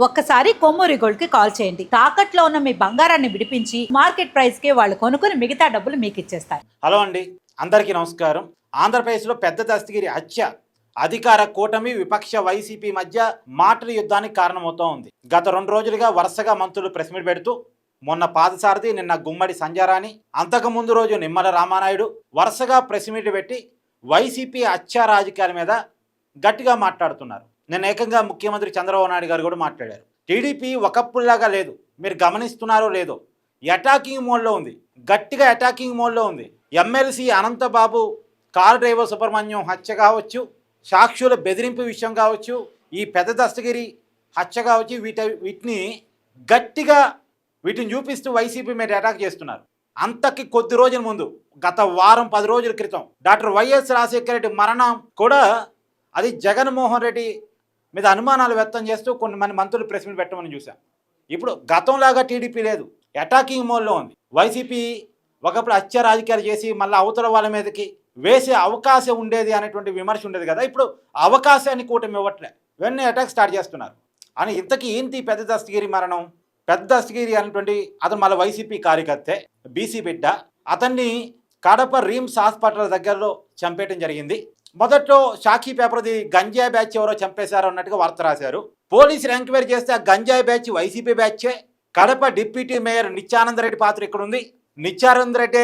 ఒక్కసారి కొమ్మూరి గోల్డ్ కి కాల్ చేయండి. తాకట్లో ఉన్న మీ బంగారాన్ని విడిపించి మార్కెట్ ప్రైస్ కి వాళ్ళు కొనుక్కుని మిగతా డబ్బులు మీకు ఇచ్చేస్తారు. హలో అండి, అందరికీ నమస్కారం. ఆంధ్రప్రదేశ్లో పెద్ద దస్తగిరి హత్య అధికార కూటమి విపక్ష వైసీపీ మధ్య మాటల యుద్ధానికి కారణమవుతూ ఉంది. గత 2 రోజులుగా వరుసగా మంత్రులు ప్రెస్ మీట్ పెడుతూ, మొన్న పాదసారథి, నిన్న గుమ్మడి సంజారాణి, అంతకుముందు రోజు నిమ్మల రామానాయుడు వరుసగా ప్రెస్ మీట్ పెట్టి వైసీపీ హత్య రాజకీయాల మీద గట్టిగా మాట్లాడుతున్నారు. నిన్న ఏకంగా ముఖ్యమంత్రి చంద్రబాబు నాయుడు గారు కూడా మాట్లాడారు. టీడీపీ ఒకప్పుడులాగా లేదు, మీరు గమనిస్తున్నారో లేదో, అటాకింగ్ మోడ్లో ఉంది, గట్టిగా అటాకింగ్ మోడ్లో ఉంది. MLC Anantha Babu car driver Subrahmanyam హత్య కావచ్చు, సాక్షుల బెదిరింపు విషయం కావచ్చు, ఈ పెద్ద దస్తగిరి హత్య కావచ్చు, వీటిని గట్టిగా వీటిని చూపిస్తూ వైసీపీ మీద అటాక్ చేస్తున్నారు. అంతకి కొద్ది రోజుల ముందు, గత వారం 10 రోజుల క్రితం డాక్టర్ వైఎస్ రాజశేఖర రెడ్డి మరణం కూడా అది జగన్మోహన్ రెడ్డి మీద అనుమానాలు వ్యక్తం చేస్తూ కొంతమంది మంత్రులు ప్రెస్ మీట్ పెట్టమని చూసాం. ఇప్పుడు గతంలాగా టీడీపీ లేదు, అటాకింగ్ మోడ్లో ఉంది. వైసీపీ ఒకప్పుడు హత్య రాజకీయాలు చేసి మళ్ళీ అవతల వాళ్ళ మీదకి వేసే అవకాశం ఉండేది అనేటువంటి విమర్శ ఉండేది కదా, ఇప్పుడు అవకాశాన్ని కూటమి ఇవ్వట్లే, వెంటనే అటాక్ స్టార్ట్ చేస్తున్నారు. అని ఇంతకీ ఏంటి పెద్ద దస్తగిరి మరణం? పెద్ద దస్తగిరి అనేటువంటి అతను మళ్ళీ వైసీపీ కార్యకర్తే, బీసీ బిడ్డ. అతన్ని కడప రీమ్స్ హాస్పిటల్ దగ్గరలో చంపేయడం జరిగింది. మొదట్లో సాక్షి పేపర్ది గంజాయి బ్యాచ్ ఎవరో చంపేశారు అన్నట్టుగా వార్త రాశారు. పోలీసులు ఎంక్వైరీ చేస్తే ఆ గంజాయి బ్యాచ్ వైసీపీ బ్యాచే. కడప డిప్యూటీ మేయర్ నిత్యానందరెడ్డి పాత్ర ఇక్కడ ఉంది. నిత్యానందరెడ్డి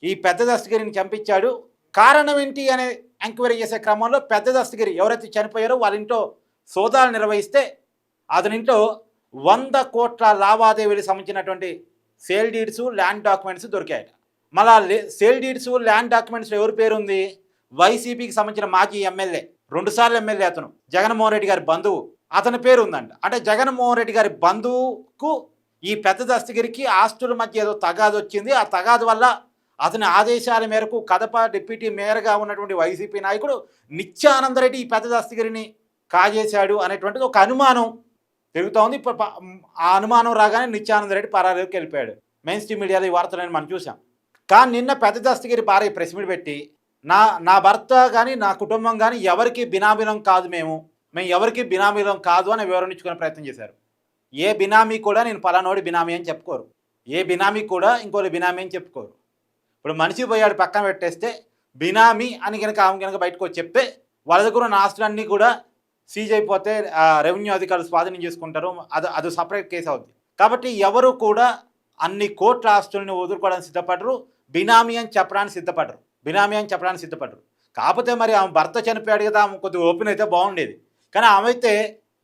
ఈ పెద్ద దస్తగిరిని చంపించాడు. కారణం ఏంటి అనే ఎంక్వైరీ చేసే క్రమంలో పెద్ద దస్తగిరి ఎవరైతే చనిపోయారో వాళ్ళ ఇంట్లో సోదాలు నిర్వహిస్తే అతనింట్లో 100 కోట్ల లావాదేవీలకు సంబంధించినటువంటి సేల్ డీడ్స్, ల్యాండ్ డాక్యుమెంట్స్ దొరికాయట. మళ్ళీ సేల్ డీడ్స్, ల్యాండ్ డాక్యుమెంట్స్లో ఎవరి పేరు ఉంది? వైసీపీకి సంబంధించిన మాజీ ఎమ్మెల్యే, 2 సార్లు ఎమ్మెల్యే, అతను జగన్మోహన్ రెడ్డి గారి బంధువు, అతని పేరు ఉందంట. అంటే జగన్మోహన్ రెడ్డి గారి బంధువుకు ఈ పెద్ద దస్తగిరికి ఆస్తుల మధ్య ఏదో తగాదు వచ్చింది. ఆ తగాదు వల్ల అతని ఆదేశాల మేరకు కడప డిప్యూటీ మేయర్గా ఉన్నటువంటి వైసీపీ నాయకుడు నిత్యానందరెడ్డి ఈ పెద్ద దస్తగిరిని కాజేశాడు అనేటువంటిది ఒక అనుమానం తిరుగుతూ ఉంది. ఇప్పుడు ఆ అనుమానం రాగానే నిత్యానందరెడ్డి పరారీకి వెళ్ళిపోయాడు. మెయిన్ స్ట్రీమ్ మీడియాలో ఈ వార్తలను మనం చూసాం. కానీ నిన్న పెద్ద దస్తగిరి భార్య ప్రెస్ మీట్ పెట్టి, నా భర్త కానీ నా కుటుంబం కానీ ఎవరికి బినామీలం కాదు, మేము ఎవరికి బినామీలం కాదు అని వివరించుకునే ప్రయత్నం చేశారు. ఏ బినామీ కూడా నేను పలానోడి బినామీ అని చెప్పుకోరు, ఏ బినామీ కూడా ఇంకోటి బినామీ అని చెప్పుకోరు. ఇప్పుడు మనిషి పోయాడు పక్కన పెట్టేస్తే బినామీ అని కనుక ఆమె కనుక బయటకు వచ్చి చెప్తే వాళ్ళ దగ్గర ఉన్న ఆస్తులన్నీ కూడా సీజ్ అయిపోతే రెవెన్యూ అధికారులు స్వాధీనం చేసుకుంటారు. అది సపరేట్ కేసు అవుతుంది. కాబట్టి ఎవరు కూడా అన్ని కోట్ల ఆస్తులను వదులుకోవడానికి సిద్ధపడరు, బినామీ అని చెప్పడానికి సిద్ధపడరు. కాకపోతే మరి ఆమె భర్త చనిపోయాడు కదా, ఆమె కొద్దిగా ఓపెన్ అయితే బాగుండేది. కానీ ఆమె అయితే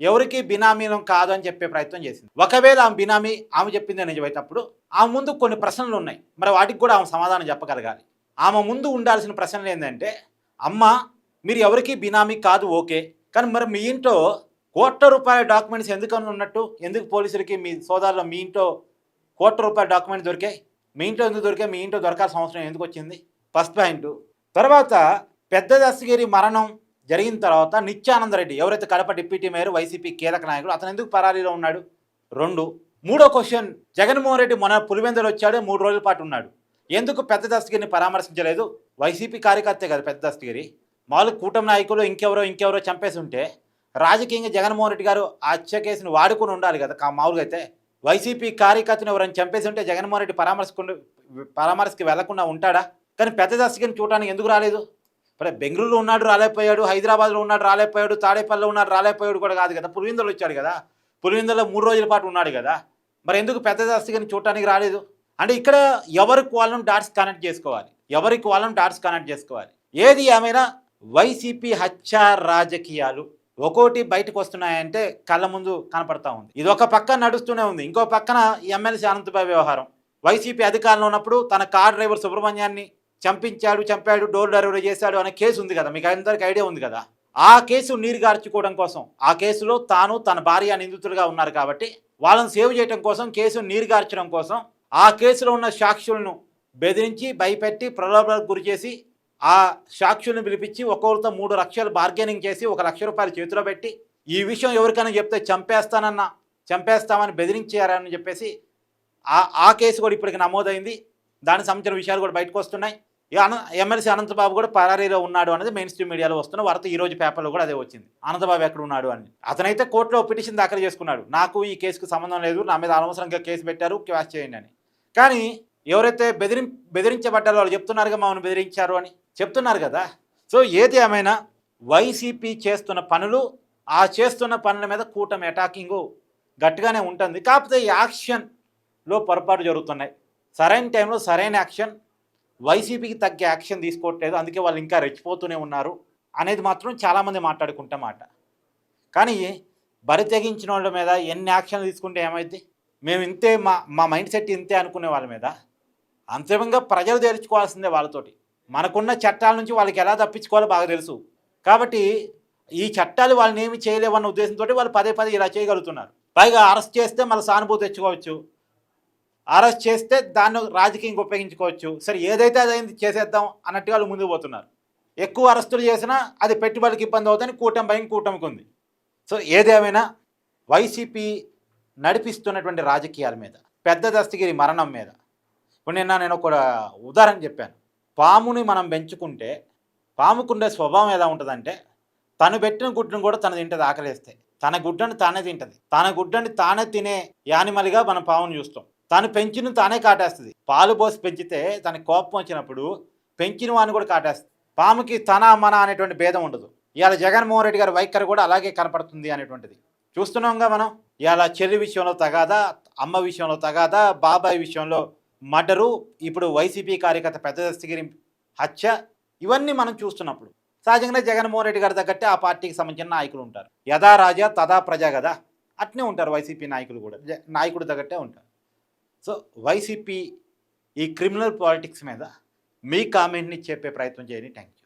ఎవరికి బినామీలం కాదు అని చెప్పే ప్రయత్నం చేసింది. ఒకవేళ ఆమె బినామీ ఆమె చెప్పింది నిజమైనప్పుడు ఆమె ముందు కొన్ని ప్రశ్నలు ఉన్నాయి, మరి వాటికి కూడా ఆమె సమాధానం చెప్పగలగాలి. ఆమె ముందు ఉండాల్సిన ప్రశ్నలు ఏంటంటే, అమ్మ మీరు ఎవరికి బినామీ కాదు ఓకే, కానీ మరి మీ ఇంట్లో కోట్ల రూపాయల డాక్యుమెంట్స్ ఎందుకని ఉన్నట్టు, ఎందుకు పోలీసులకి మీ సోదాల్లో మీ ఇంట్లో కోట్ల రూపాయల డాక్యుమెంట్స్ దొరికాయి? మీ ఇంట్లో ఎందుకు దొరికాయి? మీ ఇంట్లో దొరకాల్సిన అవసరం ఎందుకు వచ్చింది? First point. తర్వాత పెద్ద దస్తగిరి మరణం జరిగిన తర్వాత నిత్యానందరెడ్డి ఎవరైతే కడప డిప్యూటీ మేయర్ వైసీపీ కీలక నాయకుడు, అతను ఎందుకు పరారీలో ఉన్నాడు? 2. మూడో క్వశ్చన్, జగన్మోహన్ రెడ్డి మొన్న పులివెందులు వచ్చాడు, 3 రోజుల పాటు ఉన్నాడు, ఎందుకు పెద్ద దస్తగిరిని పరామర్శించలేదు? వైసీపీ కార్యకర్తే కదా పెద్ద దస్తగిరి. మామూలు కూటమి నాయకులు ఇంకెవరో చంపేసి ఉంటే రాజకీయంగా జగన్మోహన్ రెడ్డి గారు ఆ హత్య కేసును వాడుకొని ఉండాలి కదా. మామూలుగా అయితే వైసీపీ కార్యకర్తను ఎవరైనా చంపేసి ఉంటే జగన్మోహన్ రెడ్డి పరామర్శకి వెళ్లకుండా ఉంటాడా? కానీ పెద్ద దస్తగిరిని చూడడానికి ఎందుకు రాలేదు? మరి బెంగళూరులో ఉన్నాడు రాలేకపోయాడు, హైదరాబాద్లో ఉన్నాడు రాలేకపోయాడు, తాడేపల్లిలో ఉన్నాడు రాలేకపోయాడు కూడా కాదు కదా, పులివెందులు వచ్చాడు కదా, పులివెందులో 3 రోజుల పాటు ఉన్నాడు కదా, మరి ఎందుకు పెద్ద దస్తగిరిని చూడటానికి రాలేదు? అంటే ఇక్కడ ఎవరికి వాళ్ళని డాట్స్ కనెక్ట్ చేసుకోవాలి. ఏది ఏమైనా వైసీపీ హత్య రాజకీయాలు ఒక్కోటి బయటకు వస్తున్నాయంటే కళ్ళ ముందు కనపడతా ఉంది. ఇది ఒక పక్కన నడుస్తూనే ఉంది. ఇంకో పక్కన ఎమ్మెల్సీ అనంతబాబు వ్యవహారం. వైసీపీ అధికారంలో ఉన్నప్పుడు తన కార్ డ్రైవర్ సుబ్రహ్మణ్యాన్ని చంపాడు, డోర్ డెలివరీ చేశాడు అనే కేసు ఉంది కదా, మీకు అందరికీ ఐడియా ఉంది కదా. ఆ కేసు నీరుగార్చుకోవడం కోసం, ఆ కేసులో తాను తన భార్య నిందితులుగా ఉన్నారు కాబట్టి వాళ్ళని సేవ్ చేయడం కోసం, కేసును నీరుగార్చడం కోసం ఆ కేసులో ఉన్న సాక్షులను బెదిరించి, భయపెట్టి, ప్రలోభాలకు గురి చేసి ఆ సాక్షులను పిలిపించి ఒక్కొక్కరితో 3 లక్షలు బార్గెనింగ్ చేసి 1 లక్ష రూపాయలు చేతిలో పెట్టి, ఈ విషయం ఎవరికైనా చెప్తే చంపేస్తామని బెదిరించారని చెప్పేసి ఆ కేసు కూడా ఇప్పటికి నమోదైంది. దానికి సంబంధించిన విషయాలు కూడా బయటకు వస్తున్నాయి. ఇక ఎమ్మెల్సీ అనంతబాబు కూడా పరారీలో ఉన్నాడు అనేది మెయిన్ స్ట్రీమ్ మీడియాలో వస్తున్న వార్త. ఈ రోజు పేపర్లో కూడా అదే వచ్చింది, అనంతబాబు ఎక్కడ ఉన్నాడు అని. అతనైతే కోర్టులో పిటిషన్ దాఖలు చేసుకున్నాడు, నాకు ఈ కేసుకు సంబంధం లేదు, నా మీద అనవసరంగా కేసు పెట్టారు, క్వాష్ చేయండి అని. కానీ ఎవరైతే బెదిరించబడ్డారో వాళ్ళు చెప్తున్నారుగా మమ్మల్ని బెదిరించారు అని చెప్తున్నారు కదా. సో ఏది ఏమైనా వైసీపీ చేస్తున్న పనులు, ఆ చేస్తున్న పనుల మీద కూటమి అటాకింగ్ గట్టిగానే ఉంటుంది. కాకపోతే ఈ యాక్షన్లో పొరపాటు జరుగుతున్నాయి. సరైన టైంలో సరైన యాక్షన్, వైసీపీకి తగ్గ యాక్షన్ తీసుకోవట్లేదు, అందుకే వాళ్ళు ఇంకా రెచ్చిపోతూనే ఉన్నారు అనేది మాత్రం చాలామంది మాట్లాడుకుంటే మాట. కానీ బరి తెగించిన వాళ్ళ మీద ఎన్ని యాక్షన్లు తీసుకుంటే ఏమైంది? మేము ఇంతే, మా మైండ్ సెట్ ఇంతే అనుకునే వాళ్ళ మీద అంతిమంగా ప్రజలు తెరుచుకోవాల్సిందే వాళ్ళతోటి. మనకున్న చట్టాల నుంచి వాళ్ళకి ఎలా తప్పించుకోవాలో బాగా తెలుసు. కాబట్టి ఈ చట్టాలు వాళ్ళని ఏమి చేయలేవన్న ఉద్దేశంతో వాళ్ళు పదే ఇలా చేయగలుగుతున్నారు. పైగా అరెస్ట్ చేస్తే మళ్ళీ సానుభూతి తెచ్చుకోవచ్చు, అరెస్ట్ చేస్తే దాన్ని రాజకీయంగా ఉపయోగించుకోవచ్చు. సరే ఏదైతే అదైంది చేసేద్దాం అన్నట్టుగా వాళ్ళు ముందుకు పోతున్నారు. ఎక్కువ అరెస్టులు చేసినా అది పెట్టుబడికి ఇబ్బంది అవుతుందని కూటమికి ఉంది. సో ఏదేమైనా వైసీపీ నడిపిస్తున్నటువంటి రాజకీయాల మీద, పెద్ద దస్తగిరి మరణం మీద, ఇప్పుడు నేను ఒక ఉదాహరణ చెప్పాను. పాముని మనం పెంచుకుంటే పాముకుండే స్వభావం ఎలా ఉంటుందంటే, తను పెట్టిన గుడ్డును కూడా తను తింటుంది, ఆకలేస్తే తన గుడ్డని తానే తింటుంది. తన గుడ్డని తానే తినే యానిమల్గా మనం పాముని చూస్తాం. తను పెంచిన తానే కాటేస్తుంది. పాలు పోసి పెంచితే తనకి కోపం వచ్చినప్పుడు పెంచిన వాడిని కూడా కాటేస్తుంది. పాముకి తన మన అనేటువంటి భేదం ఉండదు. ఇవాళ జగన్మోహన్ రెడ్డి గారి వైఖరి కూడా అలాగే కనపడుతుంది అనేటువంటిది చూస్తున్నాంగా మనం. ఇవాళ చెల్లి విషయంలో తగాదా, అమ్మ విషయంలో తగాదా, బాబాయ్ విషయంలో మర్డరు, ఇప్పుడు వైసీపీ కార్యకర్త పెద్ద దస్తగిరి హత్య, ఇవన్నీ మనం చూస్తున్నప్పుడు సహజంగానే జగన్మోహన్ రెడ్డి గారి తగ్గట్టే ఆ పార్టీకి సంబంధించిన నాయకులు ఉంటారు. యథా రాజా తదా ప్రజా కదా, అట్నే ఉంటారు వైసీపీ నాయకులు కూడా, నాయకుడు తగ్గట్టే ఉంటారు. సో వైసీపీ ఈ క్రిమినల్ పాలిటిక్స్ మీద మీ కామెంట్ని చెప్పే ప్రయత్నం చేయండి. Thank you.